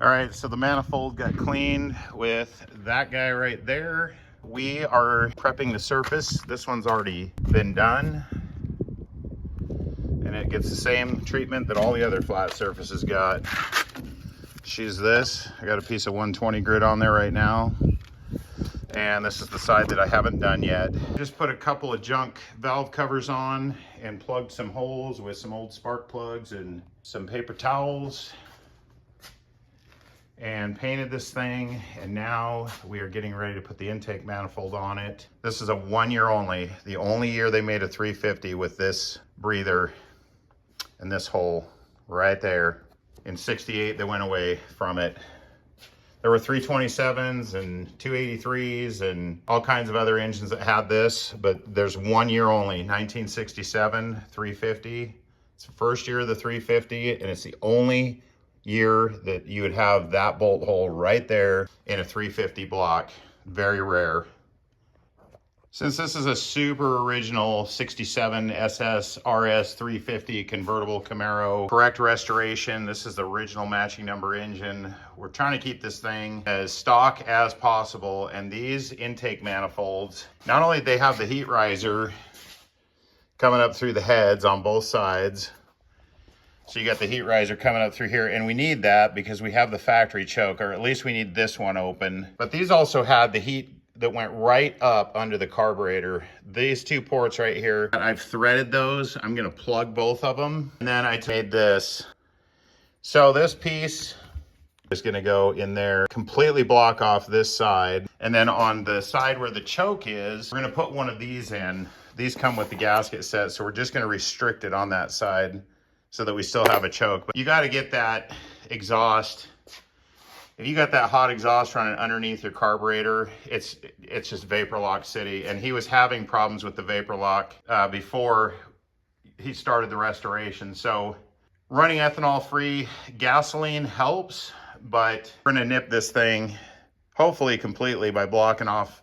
All right, so the manifold got cleaned with that guy right there. We are prepping the surface. This one's already been done, and it gets the same treatment that all the other flat surfaces got. She's this. I got a piece of 120 grit on there right now, and this is the side that I haven't done yet. Just put a couple of junk valve covers on and plugged some holes with some old spark plugs and some paper towels, and painted this thing, and now we are getting ready to put the intake manifold on it. This is a 1 year only. The only year they made a 350 with this breather and this hole right there. In '68 they went away from it. There were 327s and 283s and all kinds of other engines that had this, but there's 1 year only, 1967 350. It's the first year of the 350, and it's the only year that you would have that bolt hole right there in a 350 block. Very rare. Since this is a super original 67 SS RS 350 convertible Camaro, correct restoration, this is the original matching number engine. We're trying to keep this thing as stock as possible, and these intake manifolds, not only do they have the heat riser coming up through the heads on both sides, so you got the heat riser coming up through here, and we need that because we have the factory choke, or at least we need this one open. But these also had the heat that went right up under the carburetor. These two ports right here, I've threaded those. I'm gonna plug both of them. And then I made this. So this piece is gonna go in there, completely block off this side. And then on the side where the choke is, we're gonna put one of these in. These come with the gasket set, so we're just gonna restrict it on that side so that we still have a choke. But you got to get that exhaust. If you got that hot exhaust running underneath your carburetor, it's just vapor lock city. And he was having problems with the vapor lock before he started the restoration. So running ethanol free gasoline helps, but we're gonna nip this thing hopefully completely by blocking off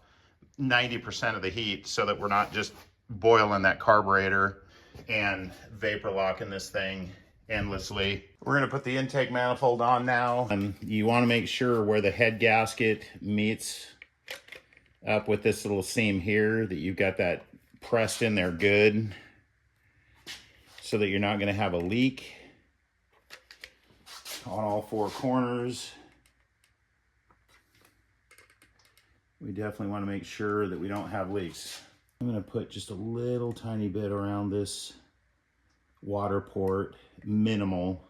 90% of the heat so that we're not just boiling that carburetor and vapor locking this thing endlessly. We're gonna put the intake manifold on now. You wanna make sure where the head gasket meets up with this little seam here that you've got that pressed in there good so that you're not gonna have a leak on all four corners. We definitely wanna make sure that we don't have leaks. I'm gonna put just a little tiny bit around this water port, minimal.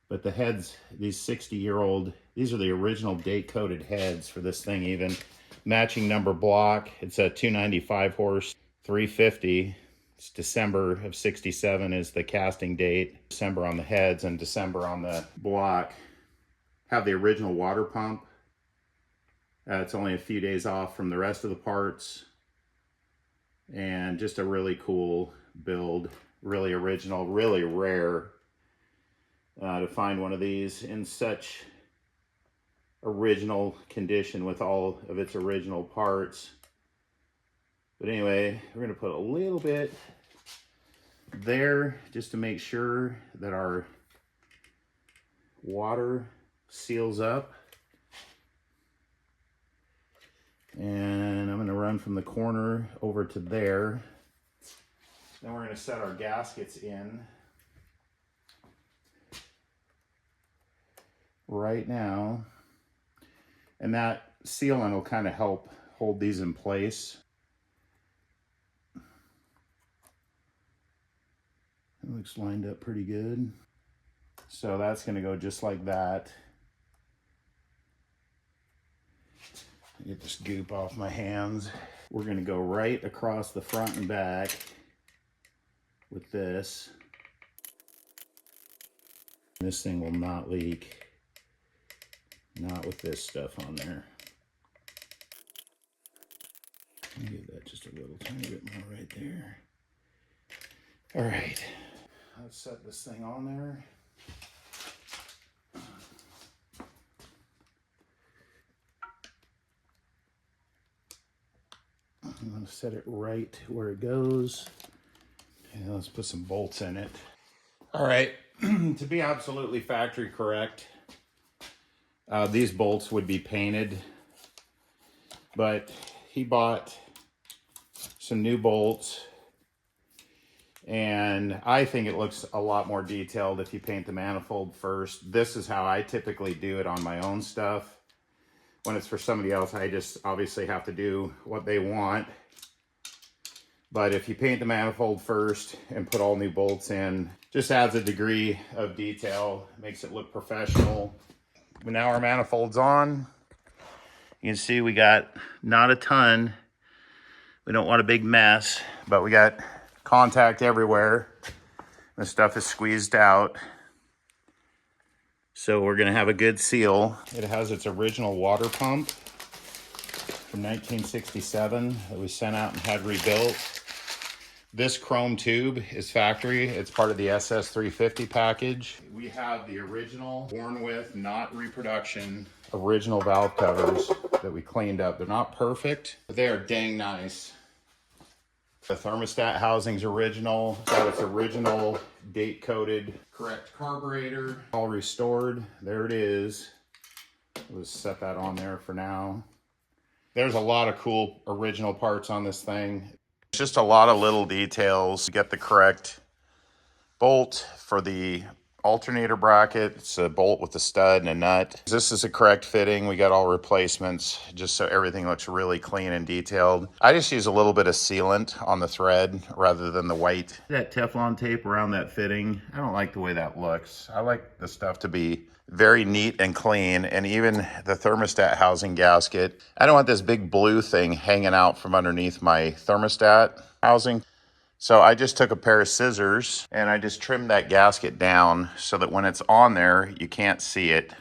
But the heads, these 60-year-old, these are the original date-coded heads for this thing even. Matching number block, it's a 295 horse 350. It's December of '67 is the casting date. December on the heads and December on the block. Have the original water pump. It's only a few days off from the rest of the parts. And just a really cool build, really original, really rare to find one of these in such original condition with all of its original parts. But anyway, we're gonna put a little bit there just to make sure that our water seals up. And I'm gonna run from the corner over to there. Then we're gonna set our gaskets in right now. And that sealant will kind of help hold these in place. It looks lined up pretty good. So that's gonna go just like that. Get this goop off my hands. We're gonna go right across the front and back with this. This thing will not leak. Not with this stuff on there. Give that just a little tiny bit more right there. All right, let's set this thing on there. I'm going to set it right where it goes. And let's put some bolts in it. All right, to be absolutely factory correct, These bolts would be painted, but he bought some new bolts, and I think it looks a lot more detailed if you paint the manifold first. This is how I typically do it on my own stuff. When it's for somebody else, I just obviously have to do what they want. But if you paint the manifold first and put all new bolts in, just adds a degree of detail, makes it look professional. But now our manifold's on. You can see we got not a ton. We don't want a big mess, but we got contact everywhere. The stuff is squeezed out. So we're gonna have a good seal. It has its original water pump from 1967 that we sent out and had rebuilt. This chrome tube is factory. It's part of the SS 350 package. We have the original, born with, not reproduction, original valve covers that we cleaned up. They're not perfect, but they are dang nice. The thermostat housing's original. Got its original date-coded correct carburetor. All restored. There it is. We'll just set that on there for now. There's a lot of cool original parts on this thing. Just a lot of little details. Get the correct bolt for the alternator bracket. It's a bolt with a stud and a nut. This is a correct fitting. We got all replacements just so everything looks really clean and detailed. I just use a little bit of sealant on the thread rather than the white. That Teflon tape around that fitting, I don't like the way that looks. I like the stuff to be very neat and clean, and even the thermostat housing gasket. I don't want this big blue thing hanging out from underneath my thermostat housing. So I just took a pair of scissors and I just trimmed that gasket down so that when it's on there, you can't see it.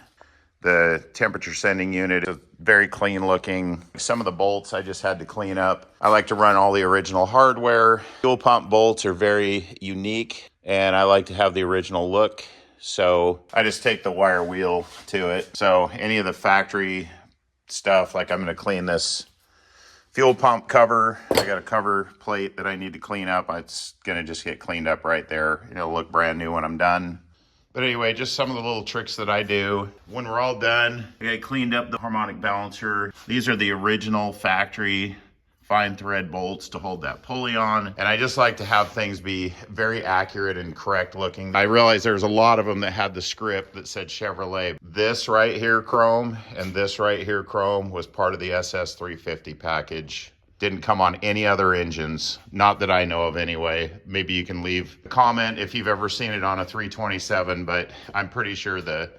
The temperature sending unit is very clean looking. Some of the bolts I just had to clean up. I like to run all the original hardware. Fuel pump bolts are very unique and I like to have the original look. So I just take the wire wheel to it. So any of the factory stuff, like I'm gonna clean this fuel pump cover. I got a cover plate that I need to clean up. It's gonna just get cleaned up right there. It'll look brand new when I'm done. But anyway, just some of the little tricks that I do. When we're all done, I cleaned up the harmonic balancer. These are the original factory fine thread bolts to hold that pulley on. And I just like to have things be very accurate and correct looking. I realized there's a lot of them that had the script that said Chevrolet. This right here chrome and this right here chrome was part of the SS 350 package. Didn't come on any other engines, not that I know of anyway. Maybe you can leave a comment if you've ever seen it on a 327, but I'm pretty sure the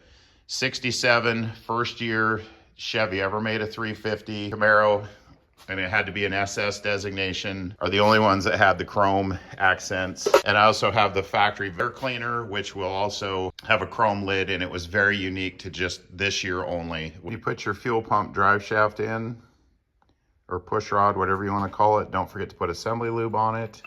67 first year Chevy ever made a 350 Camaro, and it had to be an SS designation, are the only ones that had the chrome accents. And I also have the factory air cleaner, which will also have a chrome lid, and it was very unique to just this year only. When you put your fuel pump drive shaft in, or push rod, whatever you want to call it, don't forget to put assembly lube on it.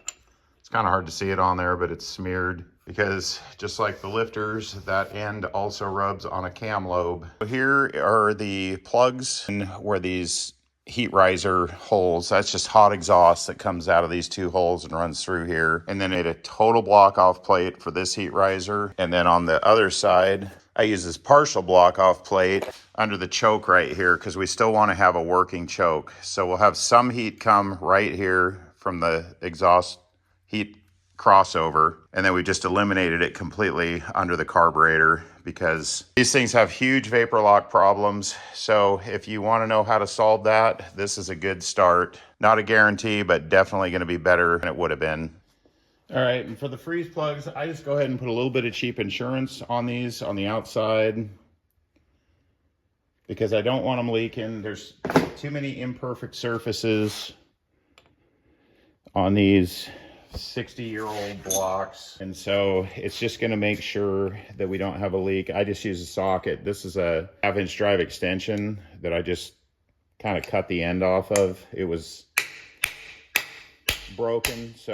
It's kind of hard to see it on there, but it's smeared because just like the lifters, that end also rubs on a cam lobe. Here are the plugs where these heat riser holes. That's just hot exhaust that comes out of these two holes and runs through here. And then I made a total block off plate for this heat riser. And then on the other side, I use this partial block off plate under the choke right here because we still want to have a working choke. So we'll have some heat come right here from the exhaust heat crossover, and then we just eliminated it completely under the carburetor because these things have huge vapor lock problems. So if you want to know how to solve that, this is a good start. Not a guarantee, but definitely going to be better than it would have been. All right, and for the freeze plugs, I just go ahead and put a little bit of cheap insurance on these on the outside because I don't want them leaking. There's too many imperfect surfaces on these 60-year-old blocks, and so it's just going to make sure that we don't have a leak. I just use a socket. This is a 1/2-inch drive extension that I just kind of cut the end off of. It was broken, so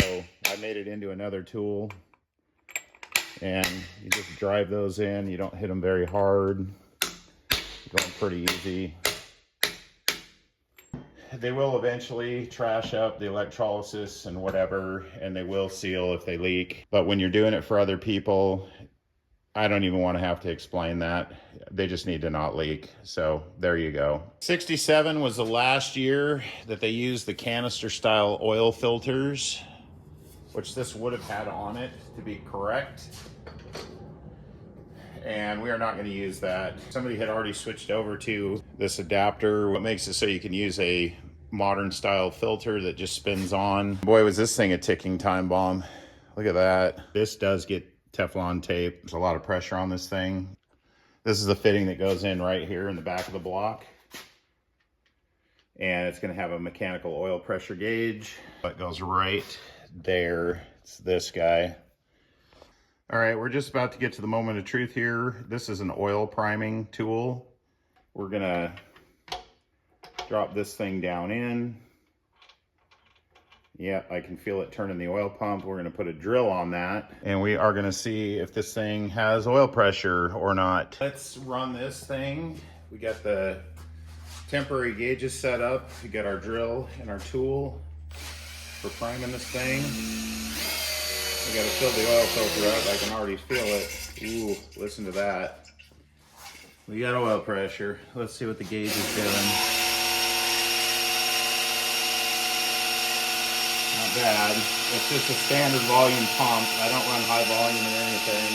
I made it into another tool, and you just drive those in. You don't hit them very hard. You're going pretty easy. They will eventually trash up the electrolysis and whatever, and they will seal if they leak. But when you're doing it for other people, I don't even want to have to explain that. They just need to not leak. So there you go. 67 was the last year that they used the canister style oil filters, which this would have had on it to be correct. And we are not going to use that. Somebody had already switched over to this adapter, what makes it so you can use a modern style filter that just spins on. Boy, was this thing a ticking time bomb. Look at that. This does get Teflon tape. There's a lot of pressure on this thing. This is the fitting that goes in right here in the back of the block. And it's going to have a mechanical oil pressure gauge that goes right there. It's this guy. All right, we're just about to get to the moment of truth here. This is an oil priming tool. We're gonna drop this thing down in. Yeah, I can feel it turning the oil pump. We're gonna put a drill on that, and we are gonna see if this thing has oil pressure or not. Let's run this thing. We got the temporary gauges set up. We got our drill and our tool for priming this thing. We gotta fill the oil filter up. I can already feel it. Ooh, listen to that. We got oil pressure. Let's see what the gauge is doing. Not bad. It's just a standard volume pump. I don't run high volume or anything.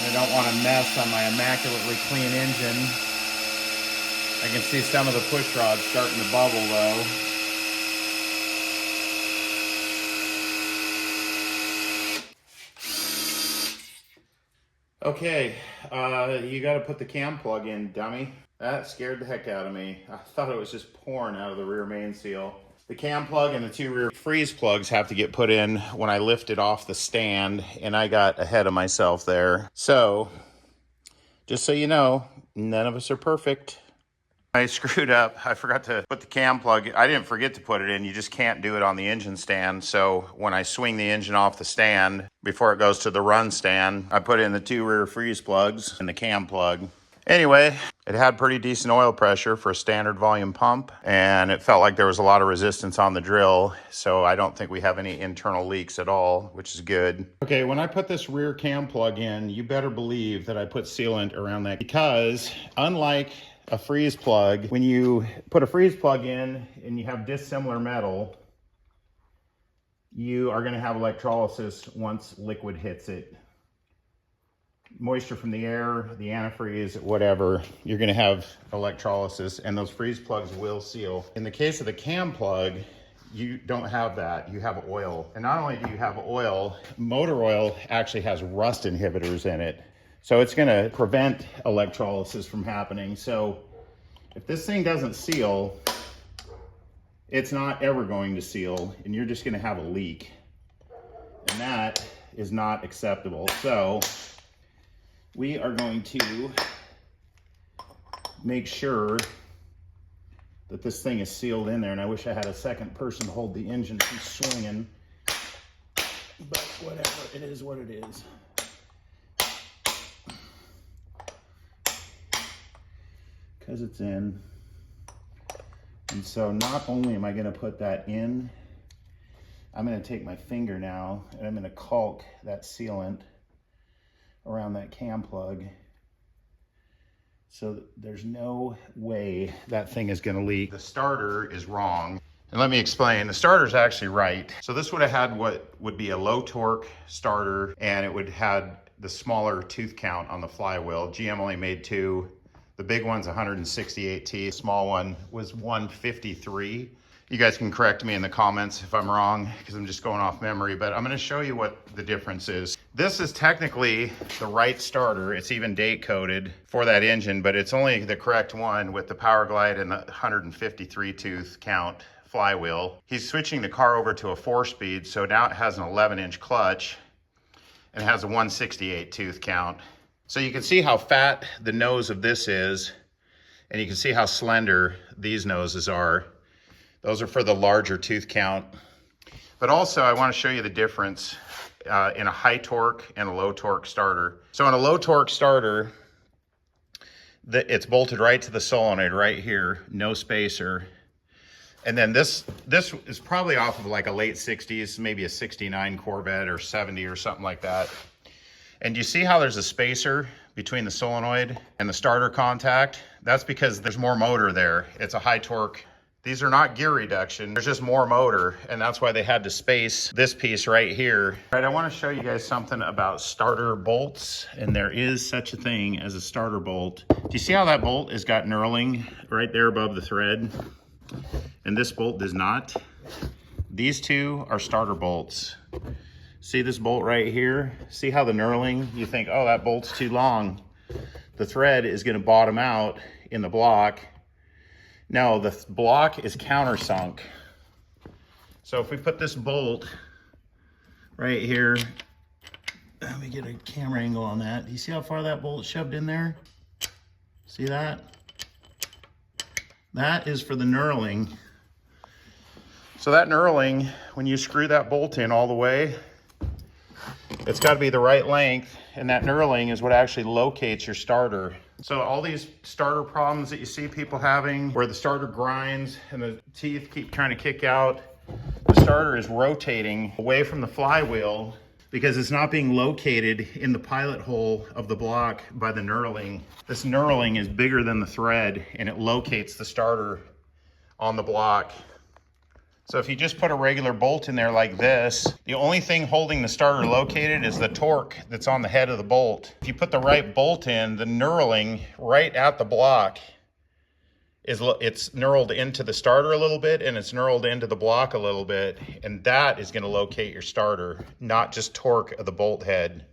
I don't want to mess on my immaculately clean engine. I can see some of the push rods starting to bubble though. Okay, you got to put the cam plug in, dummy. That scared the heck out of me. I thought it was just pouring out of the rear main seal. The cam plug and the two rear freeze plugs have to get put in when I lift it off the stand, and I got ahead of myself there. So, just so you know, none of us are perfect. I screwed up. I forgot to put the cam plug. I didn't forget to put it in. You just can't do it on the engine stand. So when I swing the engine off the stand, before it goes to the run stand, I put in the two rear freeze plugs and the cam plug. Anyway, it had pretty decent oil pressure for a standard volume pump, and it felt like there was a lot of resistance on the drill. So I don't think we have any internal leaks at all, which is good. Okay, when I put this rear cam plug in, you better believe that I put sealant around that, because unlike a freeze plug, when you put a freeze plug in and you have dissimilar metal, you are going to have electrolysis once liquid hits it. Moisture from the air, the antifreeze, whatever, you're going to have electrolysis, and those freeze plugs will seal. In the case of the cam plug, you don't have that. You have oil. And not only do you have oil, motor oil actually has rust inhibitors in it. So it's going to prevent electrolysis from happening. So if this thing doesn't seal, it's not ever going to seal, and you're just going to have a leak. And that is not acceptable. So we are going to make sure that this thing is sealed in there. And I wish I had a second person to hold the engine from swinging. But whatever, it is what it is. Because it's in. And so not only am I going to put that in, I'm going to take my finger now and I'm going to caulk that sealant around that cam plug, so there's no way that thing is going to leak. The starter is wrong. And let me explain, the starter's actually right. So this would have had what would be a low torque starter, and it would have the smaller tooth count on the flywheel. GM only made two. The big one's 168T, the small one was 153. You guys can correct me in the comments if I'm wrong, because I'm just going off memory, but I'm gonna show you what the difference is. This is technically the right starter. It's even date coded for that engine, but it's only the correct one with the Power Glide and the 153 tooth count flywheel. He's switching the car over to a 4-speed, so now it has an 11-inch clutch and has a 168 tooth count. So you can see how fat the nose of this is, and you can see how slender these noses are. Those are for the larger tooth count. But also I want to show you the difference in a high torque and a low torque starter. So in a low torque starter, it's bolted right to the solenoid right here, no spacer. And then this is probably off of like a late 60s, maybe a 69 Corvette or 70 or something like that. And you see how there's a spacer between the solenoid and the starter contact? That's because there's more motor there. It's a high torque. These are not gear reduction. There's just more motor, and that's why they had to space this piece right here. All right, I want to show you guys something about starter bolts, and there is such a thing as a starter bolt. Do you see how that bolt has got knurling right there above the thread? And this bolt does not. These two are starter bolts. See this bolt right here? See how the knurling, you think, oh, that bolt's too long. The thread is gonna bottom out in the block. No, the block is countersunk. So if we put this bolt right here, let me get a camera angle on that. Do you see how far that bolt's shoved in there? See that? That is for the knurling. So that knurling, when you screw that bolt in all the way, it's got to be the right length, and that knurling is what actually locates your starter. So all these starter problems that you see people having, where the starter grinds and the teeth keep trying to kick out, the starter is rotating away from the flywheel because it's not being located in the pilot hole of the block by the knurling. This knurling is bigger than the thread, and it locates the starter on the block. So if you just put a regular bolt in there like this, the only thing holding the starter located is the torque that's on the head of the bolt. If you put the right bolt in, the knurling right at the block it's knurled into the starter a little bit, and it's knurled into the block a little bit, and that is going to locate your starter, not just torque of the bolt head.